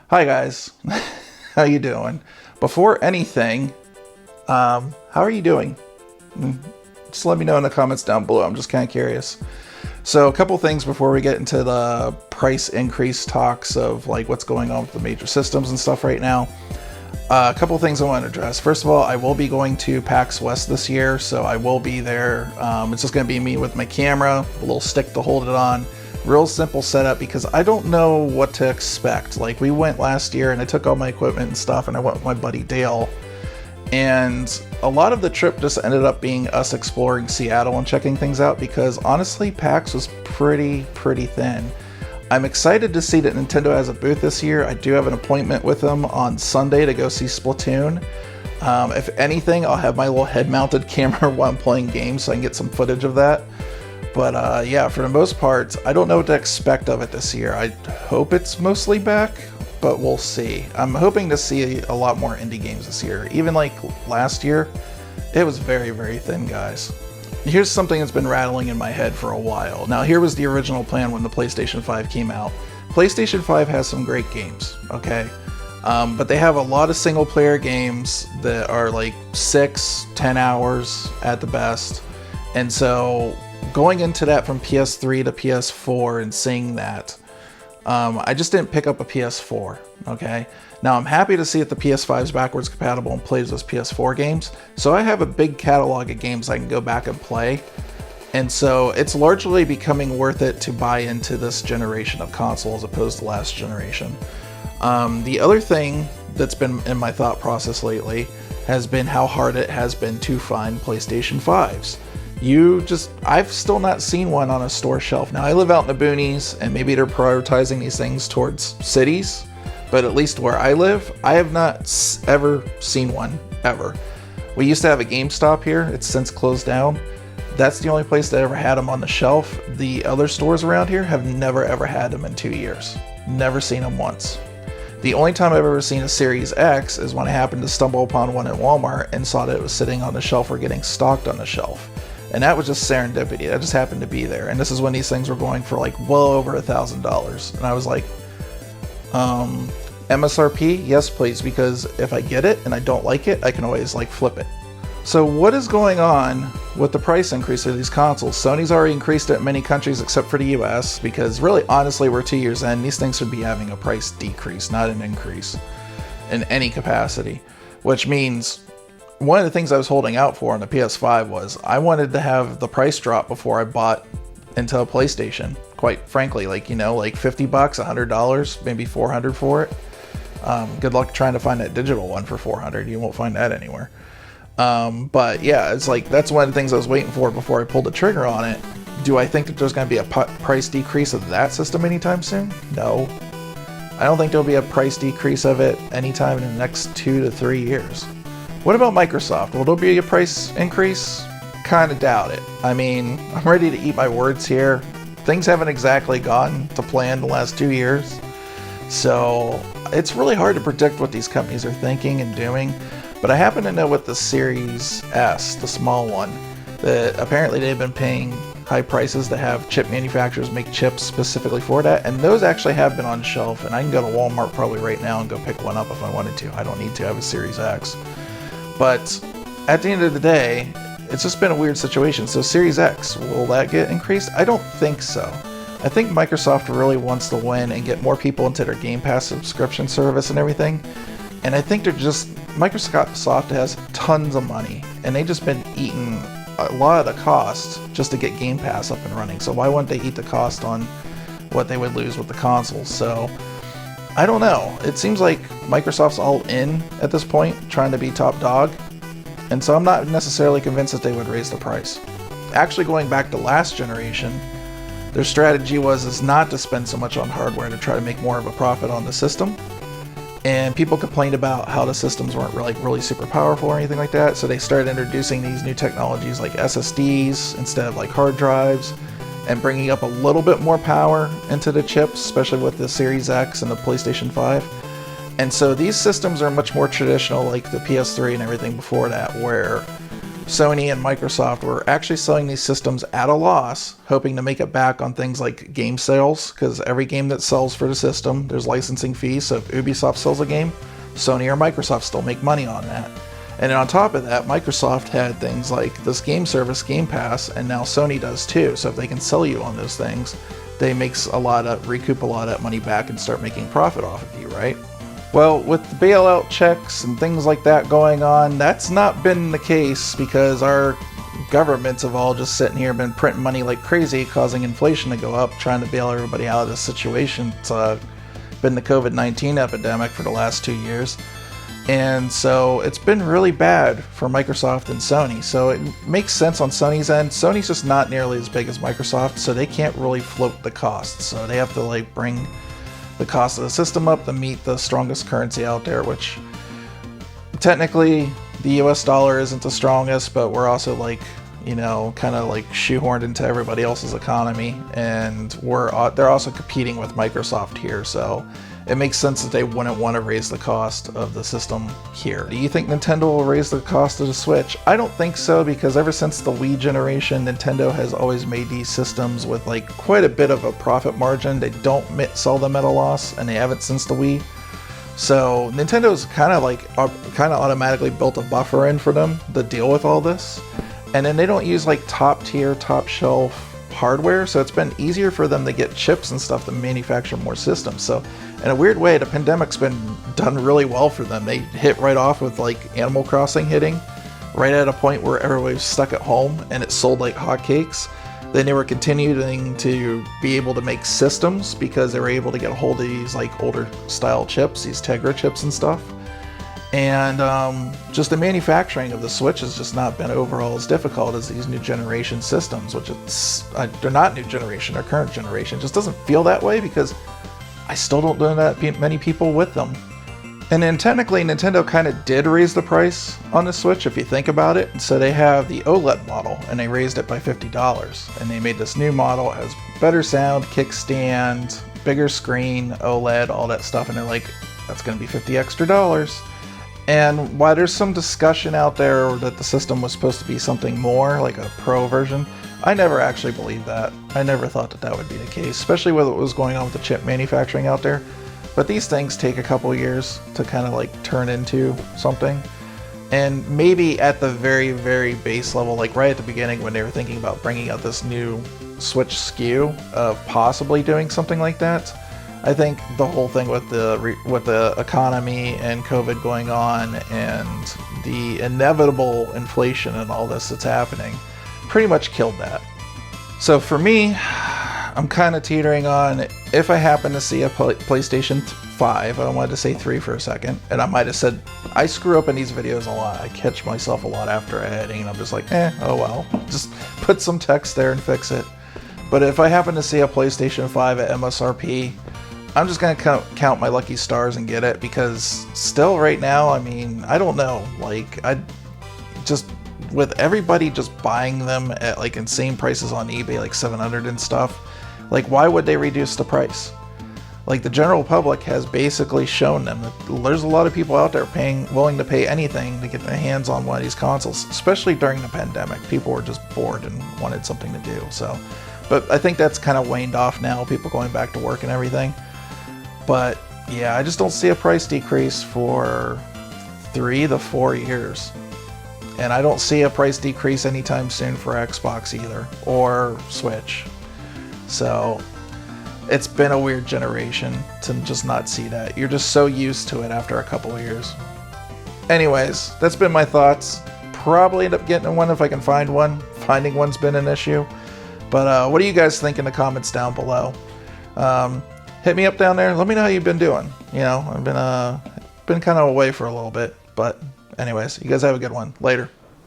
Hi guys, how you doing? Before anything, how are you doing? Just let me know in the comments down below. I'm just kind of curious. So a couple things before we get into the price increase talks of like what's going on with the major systems and stuff right now. A couple things I want to address. First of all, I will be going to PAX West this year, so I will be there. It's just going to be me with my camera, a little stick to hold it on. Real simple setup because I don't know what to expect. Like, we went last year and I took all my equipment and stuff and I went with my buddy Dale. And a lot of the trip just ended up being us exploring Seattle and checking things out because honestly, PAX was pretty thin. I'm excited to see that Nintendo has a booth this year. I do have an appointment with them on Sunday to go see Splatoon. If anything, I'll have my little head-mounted camera while I'm playing games so I can get some footage of that. But yeah, for the most part, I don't know what to expect of it this year. I hope it's mostly back, but we'll see. I'm hoping to see a lot more indie games this year. Even like last year, it was very thin, guys. Here's something that's been rattling in my head for a while. Now, here was the original plan when the PlayStation 5 came out. PlayStation 5 has some great games, okay? But they have a lot of single-player games that are like 6-10 hours at the best. And so going into that from PS3 to PS4 and seeing that, I just didn't pick up a PS4, okay? Now, I'm happy to see that the PS5 is backwards compatible and plays those PS4 games, so I have a big catalog of games I can go back and play, and so it's largely becoming worth it to buy into this generation of console as opposed to last generation. The other thing that's been in my thought process lately has been how hard it has been to find PlayStation 5s. I've still not seen one on a store shelf. Now, I live out in the boonies, and maybe they're prioritizing these things towards cities, but at least where I live, I have not ever seen one, ever. We used to have a GameStop here. It's since closed down. That's the only place that ever had them on the shelf. The other stores around here have never ever had them in 2 years. Never seen them once. The only time I've ever seen a Series X is when I happened to stumble upon one at Walmart and saw that it was sitting on the shelf or getting stocked on the shelf. And that was just serendipity. That just happened to be there. And this is when these things were going for like well over $1,000. And I was like, MSRP? Yes, please. Because if I get it and I don't like it, I can always like flip it. So what is going on with the price increase of these consoles? Sony's already increased it in many countries except for the US, because really, honestly, we're 2 years in. These things should be having a price decrease, not an increase in any capacity. Which means one of the things I was holding out for on the PS5 was I wanted to have the price drop before I bought into a PlayStation. Quite frankly, like, you know, like $50, $100, maybe $400 for it. Good luck trying to find that digital one for $400. You won't find that anywhere. But yeah, it's like that's one of the things I was waiting for before I pulled the trigger on it. Do I think that there's going to be a price decrease of that system anytime soon? No. I don't think there'll be a price decrease of it anytime in the next 2 to 3 years. What about Microsoft? Will there be a price increase? Kind of doubt it. I mean, I'm ready to eat my words here. Things haven't exactly gone to plan the last 2 years. So it's really hard to predict what these companies are thinking and doing. But I happen to know with the Series S, the small one, that apparently they've been paying high prices to have chip manufacturers make chips specifically for that. And those actually have been on shelf. And I can go to Walmart probably right now and go pick one up if I wanted to. I don't need to have a Series X. But at the end of the day, it's just been a weird situation. So Series X, will that get increased? I don't think so. I think Microsoft really wants to win and get more people into their Game Pass subscription service and everything. And I think Microsoft has tons of money, and they've just been eating a lot of the cost just to get Game Pass up and running. So why wouldn't they eat the cost on what they would lose with the consoles? So I don't know. It seems like Microsoft's all in at this point, trying to be top dog. And so I'm not necessarily convinced that they would raise the price. Actually, going back to last generation, their strategy is not to spend so much on hardware to try to make more of a profit on the system. And people complained about how the systems weren't really super powerful or anything like that. So they started introducing these new technologies like SSDs instead of like hard drives, and bringing up a little bit more power into the chips, especially with the Series X and the PlayStation 5. And so these systems are much more traditional, like the PS3 and everything before that, where Sony and Microsoft were actually selling these systems at a loss, hoping to make it back on things like game sales, because every game that sells for the system, there's licensing fees. So if Ubisoft sells a game, Sony or Microsoft still make money on that. And then on top of that, Microsoft had things like this game service, Game Pass, and now Sony does too. So if they can sell you on those things, they recoup a lot of that money back and start making profit off of you, right? Well, with the bailout checks and things like that going on, that's not been the case because our governments have all just sitting here been printing money like crazy, causing inflation to go up, trying to bail everybody out of this situation. It's been the COVID-19 epidemic for the last 2 years. And so it's been really bad for Microsoft and Sony. So it makes sense on Sony's end. Sony's just not nearly as big as Microsoft, so they can't really float the costs. So they have to like bring the cost of the system up to meet the strongest currency out there, which technically the US dollar isn't the strongest, but we're also like, you know, kind of like shoehorned into everybody else's economy, and they're also competing with Microsoft here, so it makes sense that they wouldn't want to raise the cost of the system here. Do you think Nintendo will raise the cost of the Switch? I don't think so, because ever since the Wii generation, Nintendo has always made these systems with like quite a bit of a profit margin. They don't sell them at a loss, and they haven't since the Wii. So Nintendo's kind of automatically built a buffer in for them to deal with all this. And then they don't use like top tier, top shelf hardware, so it's been easier for them to get chips and stuff to manufacture more systems. So in a weird way, the pandemic's been done really well for them. They hit right off with like Animal Crossing hitting right at a point where everybody was stuck at home, and it sold like hotcakes. Then they were continuing to be able to make systems because they were able to get a hold of these like older style chips, these Tegra chips and stuff. And just the manufacturing of the Switch has just not been overall as difficult as these new generation systems, which they're not new generation, they're current generation. It just doesn't feel that way because I still don't know that many people with them. And then technically Nintendo kind of did raise the price on the Switch if you think about it. So they have the OLED model and they raised it by $50, and they made this new model. It has better sound, kickstand, bigger screen, OLED, all that stuff, and they're like, that's going to be $50 extra. And while there's some discussion out there that the system was supposed to be something more, like a pro version, I never actually believed that. I never thought that would be the case, especially with what was going on with the chip manufacturing out there. But these things take a couple years to kind of like turn into something. And maybe at the very, very base level, like right at the beginning when they were thinking about bringing out this new Switch SKU of possibly doing something like that, I think the whole thing with the economy and COVID going on and the inevitable inflation and all this that's happening pretty much killed that. So for me, I'm kind of teetering on, if I happen to see a PlayStation 5, I wanted to say 3 for a second, and I might have said, I screw up in these videos a lot. I catch myself a lot after editing, and I'm just like, oh well, just put some text there and fix it. But if I happen to see a PlayStation 5 at MSRP, I'm just going to count my lucky stars and get it, because still right now, I mean, I don't know, like, with everybody just buying them at like insane prices on eBay, like 700 and stuff, like why would they reduce the price? Like the general public has basically shown them that there's a lot of people out there willing to pay anything to get their hands on one of these consoles, especially during the pandemic. People were just bored and wanted something to do. So, but I think that's kind of waned off now, people going back to work and everything. But yeah, I just don't see a price decrease for 3 to 4 years. And I don't see a price decrease anytime soon for Xbox either, or Switch. So it's been a weird generation to just not see that. You're just so used to it after a couple of years. Anyways, that's been my thoughts. Probably end up getting one if I can find one. Finding one's been an issue. But what do you guys think in the comments down below? Hit me up down there. Let me know how you've been doing. You know, I've been kind of away for a little bit, but anyways, you guys have a good one. Later.